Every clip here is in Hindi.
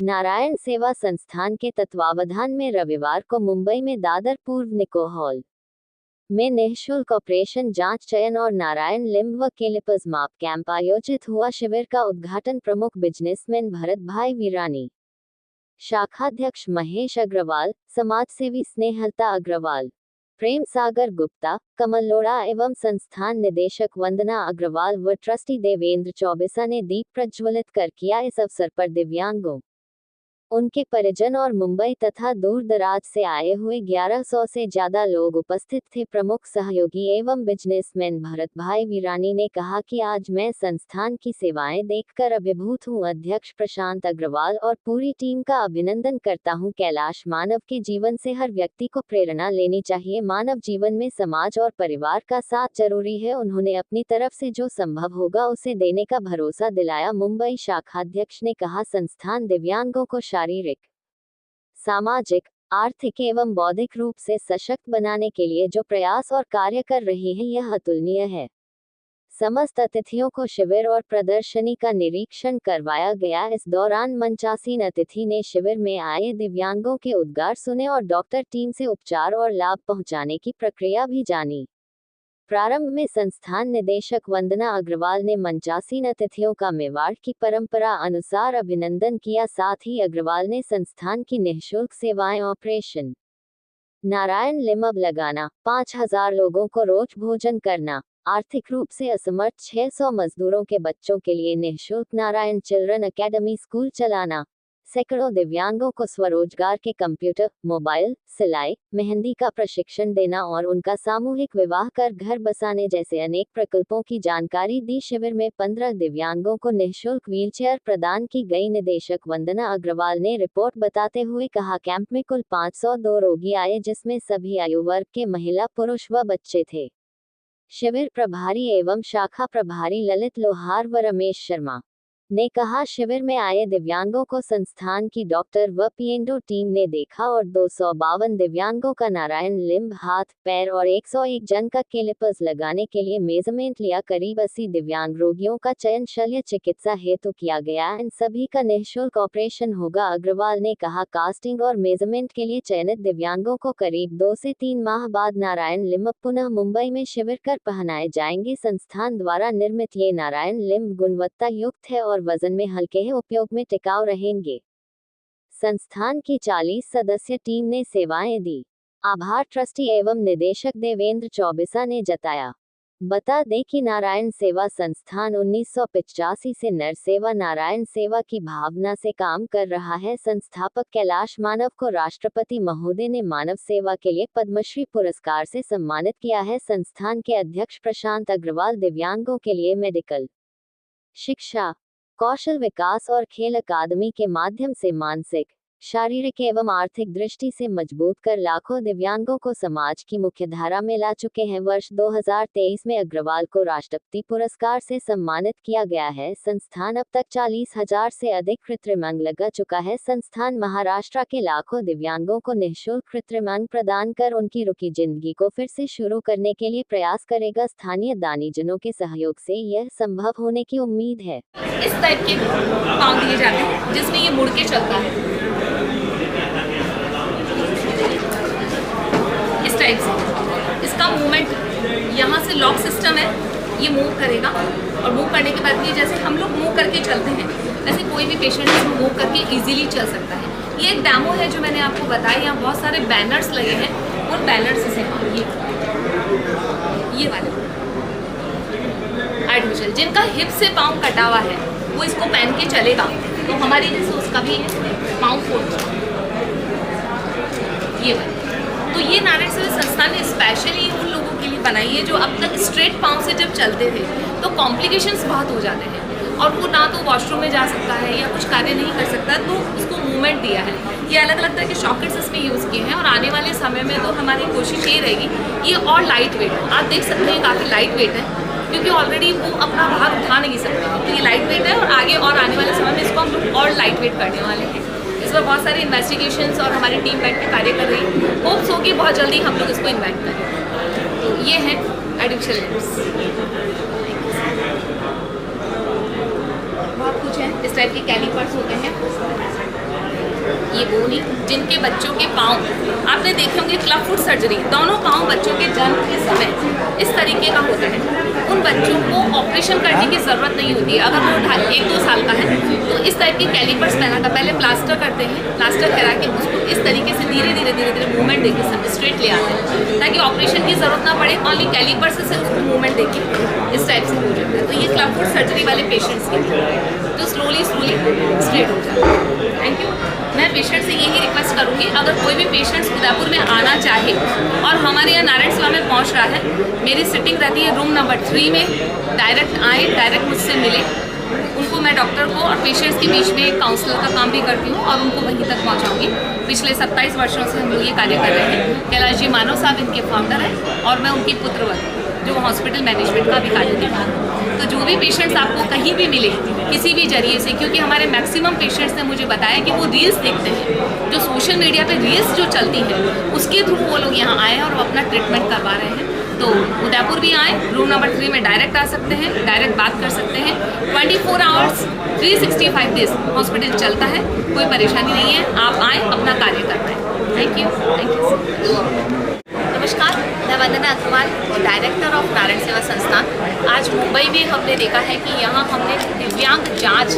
नारायण सेवा संस्थान के तत्वावधान में रविवार को मुंबई में दादर पूर्व निको हॉल में निःशुल्क ऑपरेशन जांच चयन और नारायण लिम्ब व केलिपजमाप कैंप आयोजित हुआ। शिविर का उद्घाटन प्रमुख बिजनेसमैन भरत भाई वीरानी, शाखाध्यक्ष महेश अग्रवाल, समाजसेवी स्नेहलता अग्रवाल, प्रेम सागर गुप्ता, कमल लोढ़ा एवं संस्थान निदेशक वंदना अग्रवाल व ट्रस्टी देवेंद्र चौबेसा ने दीप प्रज्वलित कर किया। इस अवसर पर दिव्यांगों, उनके परिजन और मुंबई तथा दूर दराज से आए हुए 1100 से ज्यादा लोग उपस्थित थे। प्रमुख सहयोगी एवं बिजनेसमैन भरत भाई वीरानी ने कहा कि आज मैं संस्थान की सेवाएं देखकर अभिभूत हूं। अध्यक्ष प्रशांत अग्रवाल और पूरी टीम का अभिनंदन करता हूं। कैलाश मानव के जीवन से हर व्यक्ति को प्रेरणा लेनी चाहिए। मानव जीवन में समाज और परिवार का साथ जरूरी है। उन्होंने अपनी तरफ से जो संभव होगा उसे देने का भरोसा दिलाया। मुंबई शाखाध्यक्ष ने कहा, संस्थान दिव्यांगों को शारीरिक, सामाजिक, आर्थिक एवं बौद्धिक रूप से सशक्त बनाने के लिए जो प्रयास और कार्य कर रही है यह अतुलनीय है। समस्त अतिथियों को शिविर और प्रदर्शनी का निरीक्षण करवाया गया। इस दौरान मंचासीन अतिथि ने शिविर में आए दिव्यांगों के उद्गार सुने और डॉक्टर टीम से उपचार और लाभ पहुंचाने की प्रक्रिया भी जानी। प्रारंभ में संस्थान निदेशक वंदना अग्रवाल ने मंचासीन अतिथियों का मेवाड़ की परंपरा अनुसार अभिनंदन किया। साथ ही अग्रवाल ने संस्थान की निःशुल्क सेवाएं ऑपरेशन नारायण लिम्ब लगाना, 5000 लोगों को रोज भोजन करना, आर्थिक रूप से असमर्थ 600 मजदूरों के बच्चों के लिए निःशुल्क नारायण चिल्ड्रन अकेडमी स्कूल चलाना, सैकड़ों दिव्यांगों को स्वरोजगार के कंप्यूटर, मोबाइल, सिलाई, मेहंदी का प्रशिक्षण देना और उनका सामूहिक विवाह कर घर बसाने जैसे अनेक प्रकल्पों की जानकारी दी। शिविर में 15 दिव्यांगों को निःशुल्क व्हीलचेयर प्रदान की गई। निदेशक वंदना अग्रवाल ने रिपोर्ट बताते हुए कहा, कैंप में कुल 502 रोगी आए जिसमें सभी आयु वर्ग के महिला, पुरुष व बच्चे थे। शिविर प्रभारी एवं शाखा प्रभारी ललित लोहार व रमेश शर्मा ने कहा, शिविर में आए दिव्यांगों को संस्थान की डॉक्टर व पीएनडो टीम ने देखा और 252 दिव्यांगों का नारायण लिम्ब, हाथ, पैर और 101 जन का कैलिपर्स लगाने के लिए मेजरमेंट लिया। करीब 80 दिव्यांग रोगियों का चयन शल्य चिकित्सा हेतु किया गया। इन सभी का निःशुल्क ऑपरेशन होगा। अग्रवाल ने कहा, कास्टिंग और मेजरमेंट के लिए चयनित दिव्यांगों को करीब 2 से 3 माह बाद नारायण लिम्ब पुनः मुंबई में शिविर कर पहनाए जाएंगे। संस्थान द्वारा निर्मित ये नारायण लिम्ब गुणवत्ता युक्त है और वजन में हल्के हैं, उपयोग में टिकाऊ रहेंगे। संस्थान की 40 सदस्य टीम ने सेवाएं दी। आभार ट्रस्टी एवं निदेशक देवेंद्र चौबेसा ने जताया। बता दें कि नारायण सेवा संस्थान 1985 से नर सेवा नारायण सेवा की भावना से काम कर रहा है। संस्थापक कैलाश मानव को राष्ट्रपति महोदय ने मानव सेवा के लिए पद्मश्री पुरस्कार से सम्मानित किया है। संस्थान के अध्यक्ष प्रशांत अग्रवाल दिव्यांगों के लिए मेडिकल, शिक्षा, कौशल विकास और खेल अकादमी के माध्यम से मानसिक, शारीरिक एवं आर्थिक दृष्टि से मजबूत कर लाखों दिव्यांगों को समाज की मुख्यधारा में ला चुके हैं। वर्ष 2023 में अग्रवाल को राष्ट्रपति पुरस्कार से सम्मानित किया गया है। संस्थान अब तक 40,000 से अधिक कृत्रिम अंग लगा चुका है। संस्थान महाराष्ट्र के लाखों दिव्यांगों को निःशुल्क कृत्रिम अंग प्रदान कर उनकी रुकी जिंदगी को फिर से शुरू करने के लिए प्रयास करेगा। स्थानीय दानीजनों के सहयोग से यह संभव होने की उम्मीद है। इस टाइप के पाँव दिए जाते हैं जिसमें ये मुड़ के चलता है, इस टाइप से। इसका मूवमेंट यहाँ से लॉक सिस्टम है, ये मूव करेगा और मूव करने के बाद ये जैसे हम लोग मूव करके चलते हैं वैसे कोई भी पेशेंट इसको मूव करके इजीली चल सकता है। ये एक डेमो है जो मैंने आपको बताया। यहाँ बहुत सारे बैनर्स लगे हैं, उन बैनर्स से ये वाले आर्टिफिशियल जिनका हिप से पाँव कटा हुआ है वो इसको पहन के चलेगा तो हमारी जैसे उसका भी पाँव फोड़ ये वाले। तो ये नारायण सेवा संस्थान ने स्पेशली उन लोगों के लिए बनाई है जो अब तक स्ट्रेट पाँव से जब चलते थे तो कॉम्प्लिकेशंस बहुत हो जाते हैं और वो ना तो वॉशरूम में जा सकता है या कुछ कार्य नहीं कर सकता, तो उसको मूवमेंट दिया है। ये अलग अलग तरह के शॉकेट्स इसमें यूज़ किए हैं और आने वाले समय में तो हमारी कोशिश ये रहेगी ये और लाइट वेट है। आप देख सकते हैं काफ़ी लाइट वेट है क्योंकि ऑलरेडी वो अपना भार उठा नहीं सकते, तो ये लाइट वेट है और आगे और आने वाले समय में इसको हम लोग और लाइट वेट करने वाले हैं। इस पर बहुत सारे इन्वेस्टिगेशंस और हमारी टीम बैठ के कार्य कर रही है। होप्स हो कि बहुत जल्दी हम लोग इसको इन्वाइट करें। तो ये है आर्टिफिशियल लिम्ब्स, बहुत कुछ है। इस टाइप के कैलिपर्स होते हैं ये वो नहीं जिनके बच्चों के पाँव, आपने देखे होंगे क्लब फुट सर्जरी, दोनों पाँव बच्चों के जन्म के समय इस तरीके का होता है। उन बच्चों को ऑपरेशन करने की ज़रूरत नहीं होती है। अगर वो 1-2 साल का है तो इस टाइप के कैलिपर्स पहना कर पहले प्लास्टर करते हैं, प्लास्टर करा के उसको इस तरीके से धीरे धीरे मूवमेंट देके सब स्ट्रेट ले आते हैं, ताकि ऑपरेशन की ज़रूरत ना पड़े, ओनली कैलिपर्स से उसको मूवमेंट देके इस टाइप से हो जाता है। तो ये क्लब फुट सर्जरी वाले पेशेंट्स के लिए जो स्लोली स्ट्रेट हो जाता है। Thank you. मैं पेशेंट से यही रिक्वेस्ट करूँगी, अगर कोई भी पेशेंट्स उदयपुर में आना चाहे और हमारे यहाँ नारायण सेवा में पहुँच रहा है, मेरी सिटिंग रहती है रूम नंबर 3 में, डायरेक्ट आए, डायरेक्ट मुझसे मिले। उनको मैं डॉक्टर को और पेशेंट्स के बीच में काउंसलर का काम भी करती हूँ और उनको वहीं तक पहुँचाऊँगी। पिछले 27 वर्षों से हम लोग ये कार्य कर रहे हैं। कैलाश जी मानव साहब इनके फाउंडर हैं और मैं उनकी पुत्रवत जो हॉस्पिटल मैनेजमेंट का भी कार्य करता हूँ। तो जो भी पेशेंट्स आपको कहीं भी मिले किसी भी जरिए से, क्योंकि हमारे मैक्सिमम पेशेंट्स ने मुझे बताया कि वो रील्स देखते हैं, जो सोशल मीडिया पे रील्स जो चलती हैं उसके थ्रू वो लोग यहाँ आए हैं और वो अपना ट्रीटमेंट करवा रहे हैं। तो उदयपुर भी आए, रूम नंबर 3 में डायरेक्ट आ सकते हैं, डायरेक्ट बात कर सकते हैं। 24 आवर्स 365 डेज हॉस्पिटल चलता है, कोई परेशानी नहीं है। आप आएँ, अपना कार्य कर पाएँ। Thank you. नमस्कार, मैं वंदना अग्रवाल, डायरेक्टर ऑफ नारायण सेवा संस्थान। आज मुंबई में हमने देखा है कि यहाँ हमने दिव्यांग जांच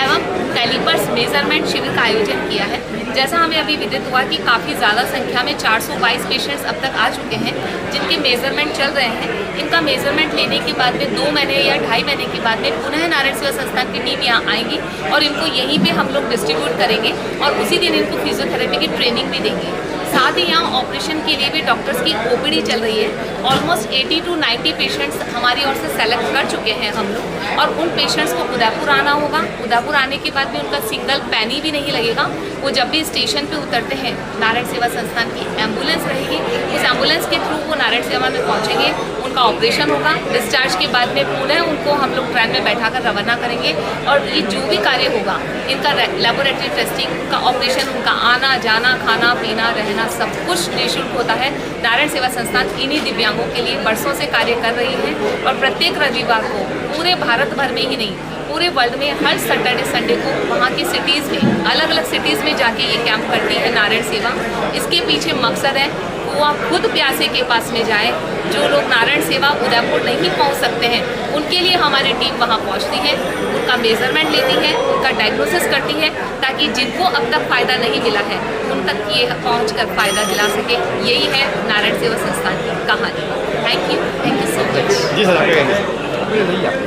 एवं कैलिपर्स मेजरमेंट शिविर का आयोजन किया है। जैसा हमें अभी विदित हुआ कि काफ़ी ज़्यादा संख्या में 422 पेशेंट्स अब तक आ चुके हैं जिनके मेजरमेंट चल रहे हैं। इनका मेजरमेंट लेने के बाद में 2 महीने या 2.5 महीने के बाद में पुनः नारायण सेवा संस्थान की टीम यहाँ आएंगी और इनको यहीं पे हम लोग डिस्ट्रीब्यूट करेंगे और उसी दिन इनको फिजियोथेरेपी की ट्रेनिंग भी देंगे। साथ ही यहाँ ऑपरेशन के लिए भी डॉक्टर्स की ओपीडी चल रही है। ऑलमोस्ट 80 to 90 पेशेंट्स हमारी ओर से सेलेक्ट कर चुके हैं हम लोग, और उन पेशेंट्स को उदयपुर आना होगा। उदयपुर आने के बाद भी उनका सिंगल पैनी भी नहीं लगेगा। वो जब भी स्टेशन पे उतरते हैं, नारायण सेवा संस्थान की एम्बुलेंस रहेगी, उस एम्बुलेंस के थ्रू वो नारायण सेवा में पहुँचेंगे, उनका ऑपरेशन होगा। डिस्चार्ज के बाद में पुनः उनको हम लोग ट्रेन में बैठा कर रवाना करेंगे और ये जो भी कार्य होगा, इनका लेबोरेटरी टेस्टिंग, उनका ऑपरेशन, उनका आना जाना, खाना पीना रहना, सब कुछ निःशुल्क होता है। नारायण सेवा संस्थान इन्हीं दिव्यांगों के लिए वर्षों से कार्य कर रही है और प्रत्येक रविवार को पूरे भारत भर में ही नहीं, पूरे वर्ल्ड में हर सैटरडे संडे को वहाँ की सिटीज़ में, अलग अलग सिटीज़ में जाके ये कैंप करती है नारायण सेवा। इसके पीछे मकसद है वो आप खुद प्यासे के पास में जाए। जो लोग नारायण सेवा उदयपुर नहीं पहुंच सकते हैं, उनके लिए हमारी टीम वहां पहुंचती है, उनका मेजरमेंट लेती है, उनका डायग्नोसिस करती है, ताकि जिनको अब तक फ़ायदा नहीं मिला है उन तक ये पहुँच कर फ़ायदा दिला सके। यही है नारायण सेवा संस्थान की कहानी। Thank you so much. जी सर।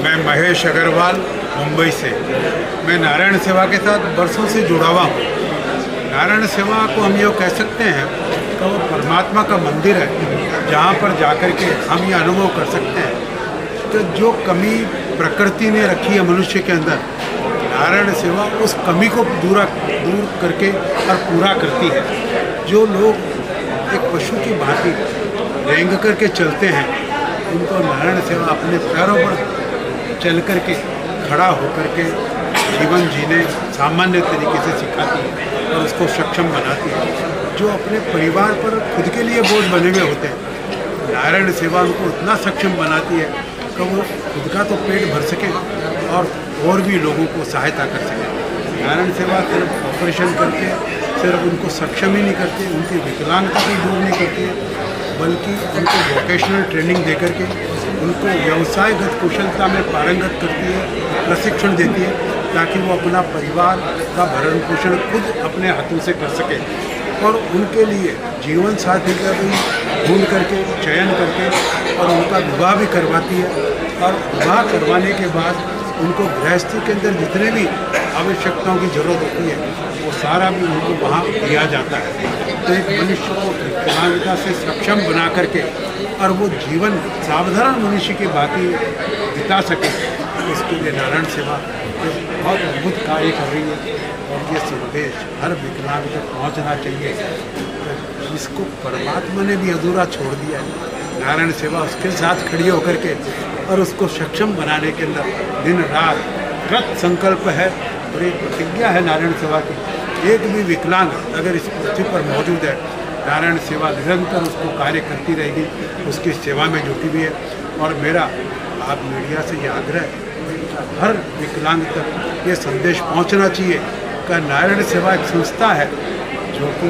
मैं महेश अग्रवाल, मुंबई से। मैं नारायण सेवा के साथ वर्षों से जुड़ा हुआ हूँ। नारायण सेवा को हम ये कह सकते हैं कि वो परमात्मा का मंदिर है, जहाँ पर जाकर के हम ये अनुभव कर सकते हैं कि जो कमी प्रकृति ने रखी है मनुष्य के अंदर, नारायण सेवा उस कमी को दूर करके और पूरा करती है। जो लोग एक पशु की भांति रेंग करके चलते हैं, उनको नारायण सेवा अपने पैरों पर चल करके खड़ा होकर के जीवन जीने सामान्य तरीके से सिखाती है और उसको सक्षम बनाती है। जो अपने परिवार पर खुद के लिए बोझ बने हुए होते हैं, नारायण सेवा उनको इतना सक्षम बनाती है कि वो खुद का तो पेट भर सके और भी लोगों को सहायता कर सके। नारायण सेवा सिर्फ ऑपरेशन करके सिर्फ उनको सक्षम ही नहीं करते, उनकी विकलांगता भी दूर नहीं करती है, बल्कि उनको वोकेशनल ट्रेनिंग दे करके उनको व्यवसायगत कुशलता में पारंगत करती है, प्रशिक्षण देती है, ताकि वो अपना परिवार का भरण पोषण खुद अपने हाथों से कर सके। और उनके लिए जीवन साथी का भी ढूंढ करके चयन करके और उनका विवाह भी करवाती है। और विवाह करवाने के बाद उनको गृहस्थी के अंदर जितने भी आवश्यकताओं की ज़रूरत होती है, वो सारा भी उनको वहाँ दिया जाता है। तो एक मनुष्य को विकलांगता से सक्षम बना करके और वो जीवन साधारण मनुष्य की भांति बिता सके, इसके लिए नारायण सेवा बहुत अद्भुत कार्य कर रही है। और ये संदेश हर विकलांग तक पहुँचना चाहिए। तो इसको परमात्मा ने भी अधूरा छोड़ दिया है। नारायण सेवा उसके साथ खड़ी होकर के और उसको सक्षम बनाने के अंदर दिन रात कृत संकल्प है और एक प्रतिज्ञा है नारायण सेवा की। एक भी विकलांग अगर इस पृथ्वी पर मौजूद है, नारायण सेवा निरंतर उसको कार्य करती रहेगी, उसकी सेवा में जुटी हुई है। और मेरा आप मीडिया से ये आग्रह है, हर विकलांग तक ये संदेश पहुंचना चाहिए आपका नारायण सेवा एक संस्था है जो कि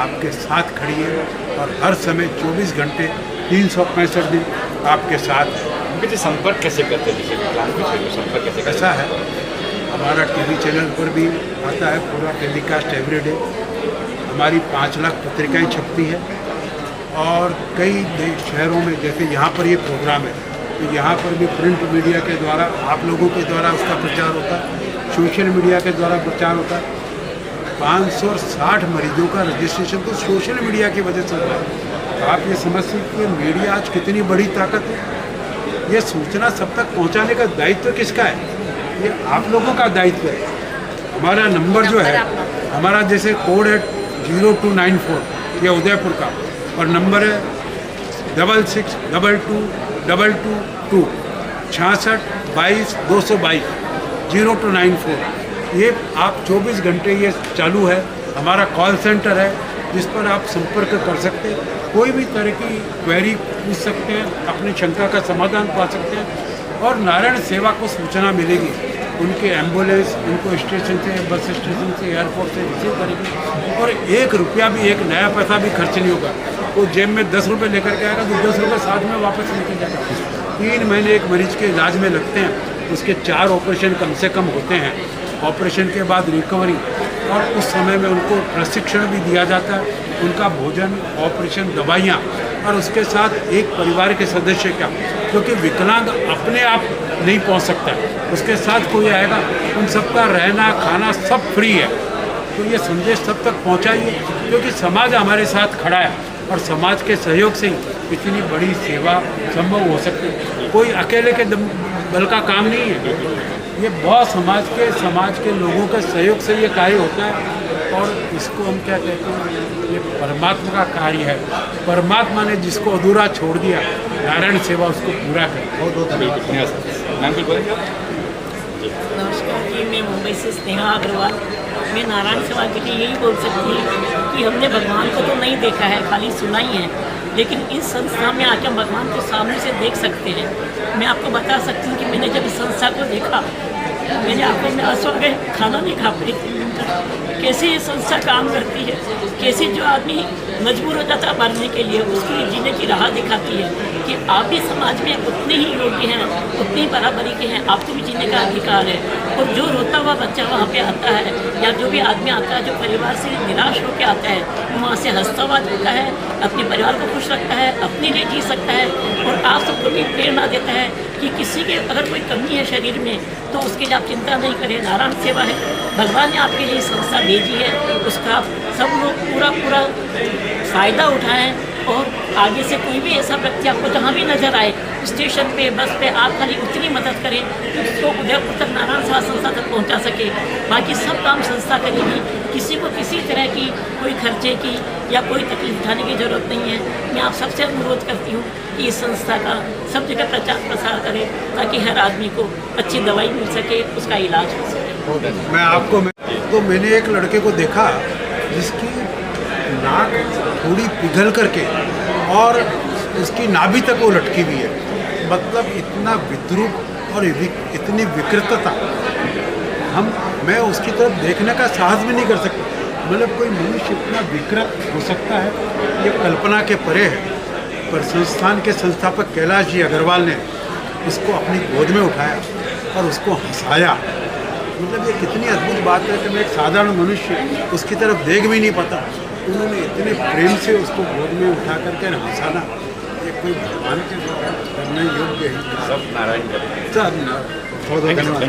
आपके साथ खड़ी है और हर समय 24 घंटे 365 दिन आपके साथ है। उनके जो संपर्क कैसे करते हैं, जैसे विकलांग विषय में संपर्क कैसे करते ऐसा है, हमारा टीवी चैनल पर भी आता है पूरा टेलीकास्ट एवरीडे। हमारी 5 लाख पत्रिकाएं छपती है और कई शहरों में, जैसे यहाँ पर ये प्रोग्राम है तो यहाँ पर भी प्रिंट मीडिया के द्वारा, आप लोगों के द्वारा उसका प्रचार होता है, सोशल मीडिया के द्वारा प्रचार होता है। 560 मरीजों का रजिस्ट्रेशन तो सोशल मीडिया की वजह से हुआ है। आप ये समझ सकते हैं मीडिया आज कितनी बड़ी ताकत है। ये सूचना सब तक पहुंचाने का दायित्व किसका है? ये आप लोगों का दायित्व है। हमारा नंबर जो है, हमारा जैसे कोड है 0294, ये उदयपुर का, और नंबर है 662222 66 22 222 0294। ये आप 24 घंटे ये चालू है। हमारा कॉल सेंटर है जिस पर आप संपर्क कर सकते हैं, कोई भी तरह की क्वेरी पूछ सकते हैं, अपनी शंका का समाधान पा सकते हैं और नारायण सेवा को सूचना मिलेगी। उनके एम्बुलेंस, उनको स्टेशन से, बस स्टेशन से, एयरपोर्ट से, इसी तरीके, और 1 रुपया भी, एक नया पैसा भी खर्च नहीं होगा। वो जेब में 10 रुपये लेकर के आएगा तो 10 रुपये साथ में वापस लेके जाएगा। 3 महीने एक मरीज के इलाज में लगते हैं, उसके 4 ऑपरेशन कम से कम होते हैं। ऑपरेशन के बाद रिकवरी, और उस समय में उनको प्रशिक्षण भी दिया जाता है, उनका भोजन, ऑपरेशन, दवाइयाँ, और उसके साथ एक परिवार के सदस्य का, क्योंकि विकलांग अपने आप नहीं पहुंच सकता है, उसके साथ कोई आएगा, उन सबका रहना खाना सब फ्री है। तो ये संदेश सब तक पहुंचाइए, क्योंकि समाज हमारे साथ खड़ा है और समाज के सहयोग से ही इतनी बड़ी सेवा संभव हो सकती है। कोई अकेले के बल का काम नहीं है, ये बहुत समाज के लोगों के सहयोग से ये कार्य होता है। और इसको हम क्या कहते हैं, ये परमात्मा का कार्य है। परमात्मा ने जिसको अधूरा छोड़ दिया, नारायण सेवा उसको पूरा करे। बहुत बहुत धन्यवाद। नमस्कार जी, मैं मुंबई से स्नेहा अग्रवाल। मैं नारायण सेवा के लिए यही बोल सकती हूँ कि हमने भगवान को तो नहीं देखा है, खाली सुना ही है, लेकिन इस संस्था में आकर भगवान को सामने से देख सकते हैं। मैं आपको बता सकती हूँ कि मैंने जब इस संस्था को देखा, मेरे आंखों में आंसू आ गए, खाना नहीं खा पाई थी। कैसे ये संस्था काम करती है, कैसे जो आदमी मजबूर हो जाता है मरने के लिए, उसके लिए जीने की राह दिखाती है कि आप भी समाज में उतने ही योग्य हैं, उतनी बराबरी के हैं, आपको भी जीने का अधिकार है। और जो रोता हुआ बच्चा वहाँ पे आता है, या जो भी आदमी आता है जो परिवार से निराश होकर आता है, वो वहाँ से हंसता हुआ जाता है, अपने परिवार को खुश रखता है, अपने लिए जी सकता है। और आप सबको भी प्रेरणा देता है कि किसी के अगर कोई कमी है शरीर में तो उसके लिए आप चिंता नहीं करें, नारायण सेवा है, भगवान ने आपके लिए संस्था भेजी है, उसका सब लोग पूरा फ़ायदा उठाएं। और आगे से कोई भी ऐसा व्यक्ति आपको जहाँ भी नज़र आए, स्टेशन पे, बस पे, आप खाली उतनी मदद करें कि उसको उदयपुर तक नारायण सेवा संस्था तक पहुँचा सके। बाकी सब काम संस्था करेगी, किसी को किसी तरह की कोई खर्चे की या कोई तकलीफ उठाने की ज़रूरत नहीं है। मैं आप सबसे अनुरोध करती हूँ कि इस संस्था का सब जगह प्रचार प्रसार करें ताकि हर आदमी को अच्छी दवाई मिल सके, उसका इलाज हो सके। मैंने एक लड़के को देखा जिसकी नाक थोड़ी पिघल करके और उसकी नाभि तक वो लटकी हुई है। मतलब इतना विद्रूप और इतनी विकृतता, मैं उसकी तरफ देखने का साहस भी नहीं कर सकता। मतलब कोई मनुष्य इतना विकृत हो सकता है, ये कल्पना के परे है। पर संस्थान के संस्थापक कैलाश जी अग्रवाल ने उसको अपनी गोद में उठाया और उसको हंसाया। मतलब ये कितनी अद्भुत बात है कि मैं एक साधारण मनुष्य उसकी तरफ देख भी नहीं पाता, उन्होंने इतने प्रेम से उसको गोद में उठा करके हंसाना, ये कोई भगवान के करने योग्य है। सब नारायण करें। बहुत धन्यवाद।